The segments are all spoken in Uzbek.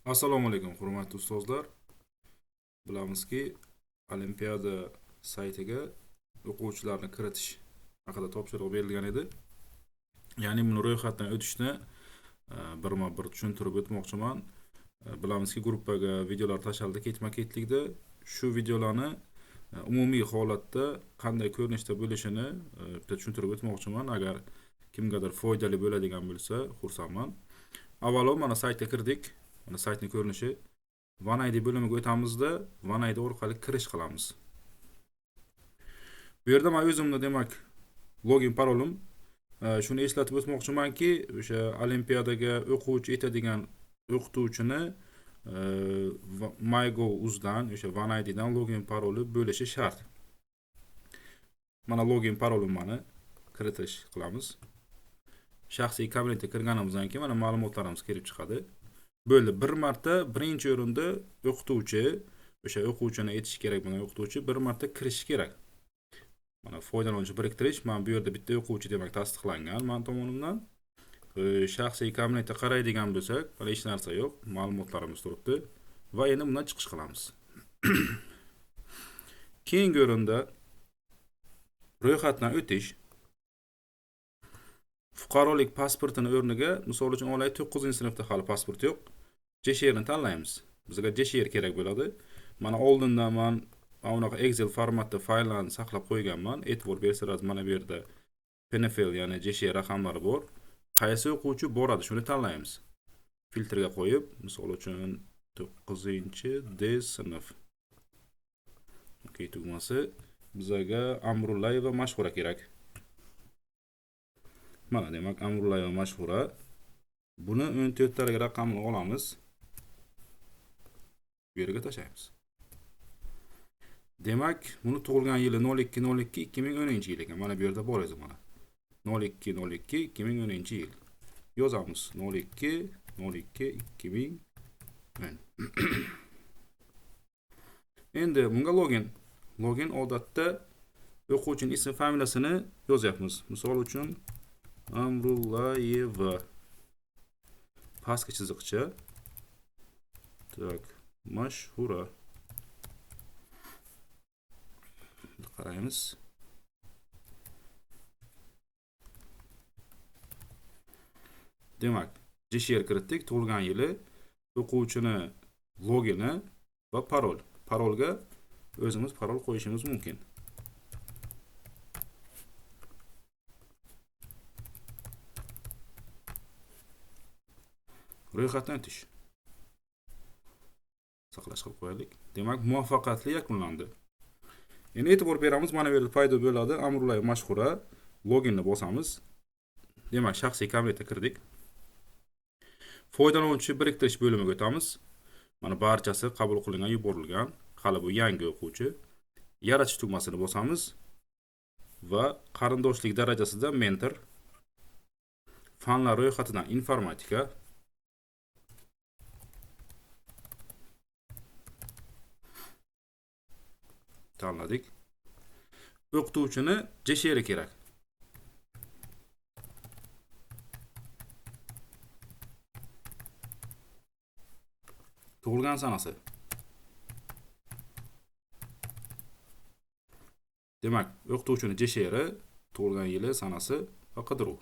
Assalomu alaykum, hurmatli ustozlar. Bilamizki, Olimpiada saytiga o'quvchilarni kiritish haqida topshiriq berilgan edi. Ya'ni buni ro'yxatdan o'tishni birma-bir tushuntirib o'tmoqchiman. Bilamizki, gruppaga videolar tashaldi ketma-ketlikda. Shu videolarni umumiy holatda qanday ko'rinishda bo'lishini bitta tushuntirib o'tmoqchiman. Agar kimgadir foydali bo'ladigan bo'lsa, xursandman. Avvalo mana saytga kirdik. Mana saytning ko'rinishi. OneID bo'limiga o'tamizda OneID orqali kirish qilamiz. Bu yerda men o'zimni demak login parolim shuni eslatib o'tmoqchimanki, o'sha olimpiadaga o'quvchi etadigan o'qituvchini MyGo.uzdan o'sha OneID dan login paroli bo'lishi shart. Mana login parolim mani kiritish qilamiz. Shaxsiy kabinetga kirganimizdan keyin mana ma'lumotlarimiz kelib chiqadi. Bo'ldi. Bir marta birinchi o'rinda o'qituvchi, o'sha o'quvchini etish kerak bo'lgan o'qituvchi bir marta kirishi kerak. Mana foydalanuvchi biriktirish, mana bu yerda bitta o'quvchi demak tasdiqlangan men tomonimdan. Shaxsiy kabinetga qaraydigan bo'lsak, mana hech narsa yo'q, ma'lumotlarimiz turibdi va endi bundan chiqish qilamiz. Keyingi o'rinda ro'yxatdan o'tish. Fuqarolik pasportini o'rniga, misol uchun olaylik 9-sinfda hali pasport yo'q. JSHRni tanlaymiz. Bizga JSHR kerak bo'ladi. Mana oldindan men unaqa Excel formatda fayllarni saqlab qo'yganman. E'tibor bersangiz mana bu yerda PNFL ya'ni JSHR raqamlari bor. Qaysi o'quvchi boradi shuni tanlaymiz. Filtrga qo'yib, misol uchun 9D sinf. Tugmasi bizga Amrullayeva Mashhura kerak. Mana demak Amrullayeva Mashhura. Buni 14 talik raqamni olamiz. Bu yerga tashlaymiz. Demak, buni tug'ilgan yili 02.02.2010 yil ekan. Mana bu yerda bor edi mana. 02.02.2010 yil. Yozamiz 02.02.2010. Endi bunga login odatda o'quvchining ism familiyasini yozyapmiz. Misol uchun Amrullayeva pastki chiziqcha Mashhura. Qaraymiz. Demak, JSHR kiritdik, tug'ilgan yili, o'quvchini logini va parol. Parolga o'zimiz parol qo'yishimiz mumkin. Ro'yxatdan o'tish. Saqlash qilib qo'yaylik. Demak, muvaffaqiyatli yakunlandi. Endi e'tibor beramiz, mana bu yerda paydo bo'ladi Amrullayeva Mashhura. Loginni bosamiz. Demak, shaxsiy kabinetga kirdik. Foydalanuvchi biriktirish bo'limiga o'tamiz. Mana barchasi qabul qilingan, yuborilgan. Hali bu yangi o'quvchi. Yaratish tugmasini bosamiz va qarindoshlik darajasida mentor, fanlar ro'yxatidan informatika, tanladik. O'qituvchini JSHR kerak. Tug'ilgan sanasi. Demak, o'qituvchini JSHR, tug'ilgan yili, sanasi va qidiruv.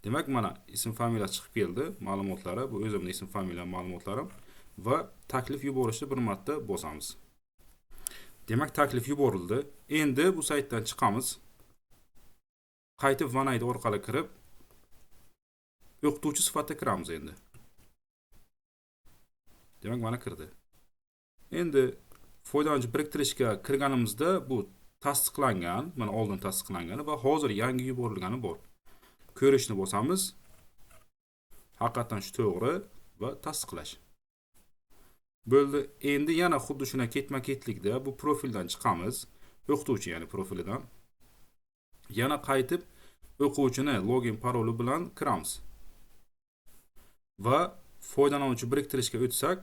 Demak, mana ism familiyasi chiqib keldi, ma'lumotlari, bu o'zimning ism familiyam ma'lumotlarim va taklif yuborishni bir marta bosamiz. Demak, taklif yuborildi. Endi bu saytdan chiqamiz. Qaytib OneID orqali kirib, o'qituvchi sifatida kiramiz endi. Demak, mana kirdi. Endi foydalanuvchi biriktirishga kirganimizda bu tasdiqlangan, mana oldin tasdiqlangani va hozir yangi yuborilgani bor. Ko'rishni bosamiz. Haqiqatan shu to'g'ri va tasdiqlash. Bo'ldi. Endi yana xuddi shuna ketma-ketlikda bu profildan chiqamiz. O'qituvchi ya'ni profilidan. Yana qaytib o'quvchini login paroli bilan kiramiz. Va foydalanuvchi biriktirishga o'tsak,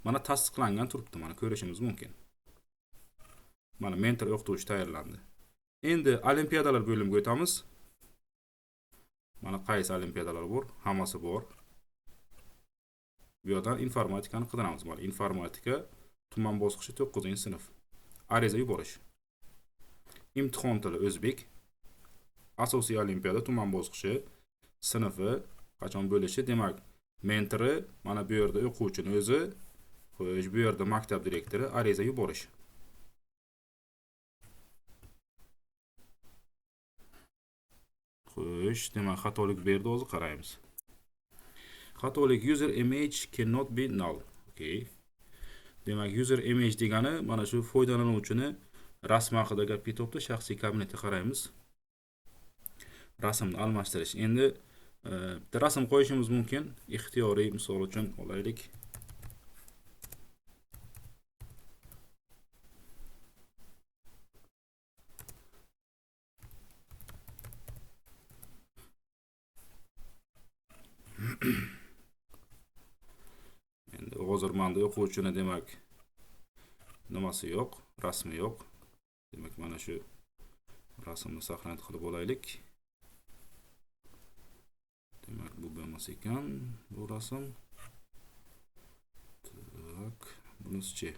mana tasdiqlangan turibdi, mana ko'rishimiz mumkin. Mana mentor o'qituvchi tayyorlandi. Endi olimpiadalar bo'limiga o'tamiz. Mana qaysi olimpiadalar bor? Hammasi bor. Bu yerdan informatikani qidiramiz. Mana informatika tuman bosqichi 9-sinf. Ariza yuborish. Imtihon tili o'zbek. Asosiy olimpiada tuman bosqichi sinfi qachon bo'lishi, demak, mentori mana bu yerda o'quvchini o'zi, xo'sh, bu yerda maktab direktori ariza yuborish. Xo'sh, demak, xatolik berdi, hozir qaraymiz. Xatolik user image cannot be null. Okay. Demak, user image degani mana shu foydalanuvchini rasm haqida gap ketyapti. Shaxsiy kabinetga qaraymiz. Rasmni almashtirish. Endi bitta rasm qo'yishimiz mumkin. Ixtiyoriy, misol uchun olaylik. Endi hozir menda o'quvchini demak nimasi yo'q, rasmi yo'q. Demak, mana shu rasmni saqlanib qilib olaylik. Demak, bu bo'lmas ekan, bu rasm. Tak, bunisi-chi.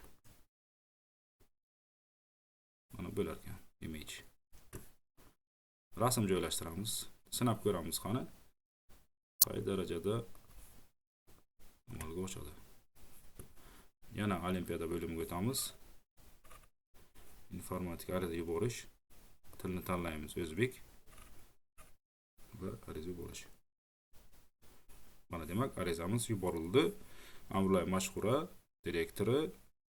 Mana bo'lar ekan, image. Rasm joylashtiramiz. Sinab ko'ramiz qani. Qay darajada amalga oshadi. Yana olimpiada bo'limiga o'tamiz. Informatika ariza yuborish. Tilni tanlaymiz, o'zbek. Va ariza yuborish. Mana demak, arizamiz yuborildi. Amrulay Mashhura direktori,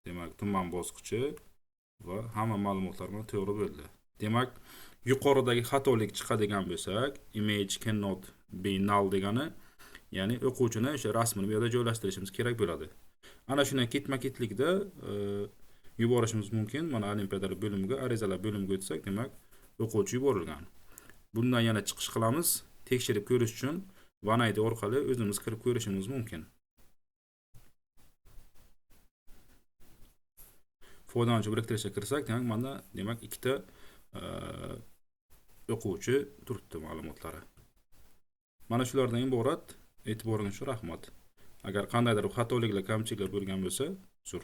demak, tuman bosqichi va hamma ma'lumotlar bilan to'g'ri bo'ldi. Demak, yuqoridagi xatolik chiqadigan bo'lsak, image cannot be null degani, ya'ni o'quvchini o'sha rasmini bu yerda joylashtirishimiz kerak bo'ladi. Ana shundan ketma-ketlikda yuborishimiz mumkin. Mana olimpiadalar bo'limiga, arizalar bo'limiga o'tsak, demak, o'quvchi yuborilgan. Bundan yana chiqish qilamiz. Tekshirib ko'rish uchun OneID orqali o'zimiz kirib ko'rishimiz mumkin. Foydalanuvchi biriktirishga kirsak, demak ikkita o'quvchi turibdi ma'lumotlari. Mana shulardan iborat. E'tiboringiz uchun rahmat. Agar qandaydir xatoliklar, kamchiliklar bo'lgan bo'lsa, uzr.